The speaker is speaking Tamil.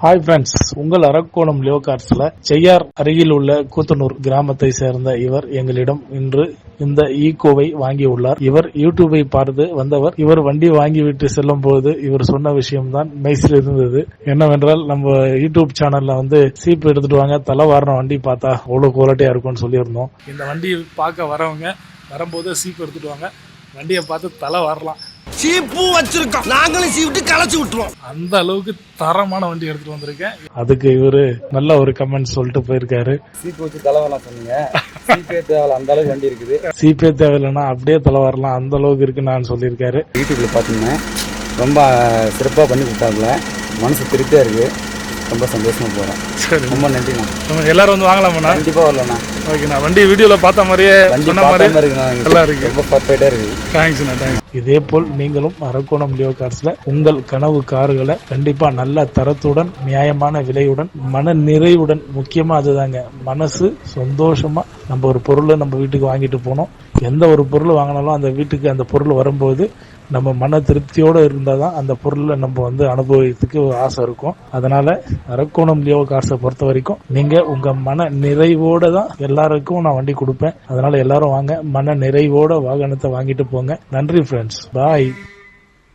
ஹாய் ஃப்ரெண்ட்ஸ், உங்கள் அரக்கோணம் லியோ கார்ஸ்ல செய்யார் அருகில் உள்ள கூத்தனூர் கிராமத்தை சேர்ந்த இவர் எங்களிடம் இன்று இந்த ஈகோவை வாங்கியுள்ளார். இவர் யூடியூபை பார்த்து வந்தவர். இவர் வண்டி வாங்கிவிட்டு செல்லும் போது இவர் சொன்ன விஷயம்தான் மெய்சில் இருந்தது. என்னவென்றால், நம்ம யூடியூப் சேனல்ல சீப் எடுத்துட்டு வாங்க, தலை வாரண வண்டி பார்த்தா அவ்வளவு குவாலிட்டியா இருக்கும்னு சொல்லியிருந்தோம். இந்த வண்டி பார்க்க வரவங்க வரும்போது சீப் எடுத்துட்டு வாங்க, வண்டியை பார்த்து தலை வரலாம். சீப்பு வச்சிருக்கோம், நாங்களும் சீவிட்டு களைச்சு விட்டுருவோம். அந்த அளவுக்கு தரமான வண்டி எடுத்துட்டு வந்திருக்கேன். அதுக்கு இவரு நல்ல ஒரு கமெண்ட் சொல்லிட்டு போயிருக்காரு. சீப்பு வச்சு தலை வரலாம் சொன்னீங்க, சீப்பே தேவையில்ல, அந்த அளவுக்கு வண்டி இருக்குது. சீப்பே தேவையில்லைன்னா அப்படியே தலை வரலாம், அந்த அளவுக்கு இருக்கு நான் சொல்லியிருக்காரு. யூடியூப்ல பாத்தீங்கன்னா ரொம்ப சிறப்பா பண்ணி கொடுத்தாப்புல, மனசு திருப்தியா இருக்கு, ரொம்ப சந்தோஷமா போறேன். சரி, ரொம்ப நன்றிண்ணா. எல்லாரும் வாங்கலாமா? கண்டிப்பா வரலண்ணா. ஓகேண்ணா, வண்டி வீடியோல பார்த்த மாதிரியே நல்லா இருக்கு, ரொம்ப பர்ஃபெக்ட்டா இருக்கு. தேங்க்ஸ்ண்ணா, தேங்க்ஸ். இதே போல் நீங்களும் அரக்கோணம் லியோ கார்ஸ்ல உங்கள் கனவு கார்களை கண்டிப்பா நல்ல தரத்துடன், நியாயமான விலையுடன், மன நிறைவுடன், முக்கியமா அதுதாங்க, மனசு சந்தோஷமா நம்ம ஒரு பொருளை நம்ம வீட்டுக்கு வாங்கிட்டு போனோம். எந்த ஒரு பொருள் வாங்கினாலும் அந்த வீட்டுக்கு அந்த பொருள் வரும்போது நம்ம மன திருப்தியோட இருந்தாதான் அந்த பொருளை நம்ம அனுபவிக்கிறதுக்கு ஆசை இருக்கும். அதனால அரக்கோணம் லியோ கார்ஸை பொறுத்த வரைக்கும் நீங்க உங்க மன நிறைவோட தான் எல்லாருக்கும் நான் வண்டி கொடுப்பேன். அதனால எல்லாரும் வாங்க, மன நிறைவோட வாகனத்தை வாங்கிட்டு போங்க. நன்றி ஃப்ரெண்ட்ஸ், பாய்.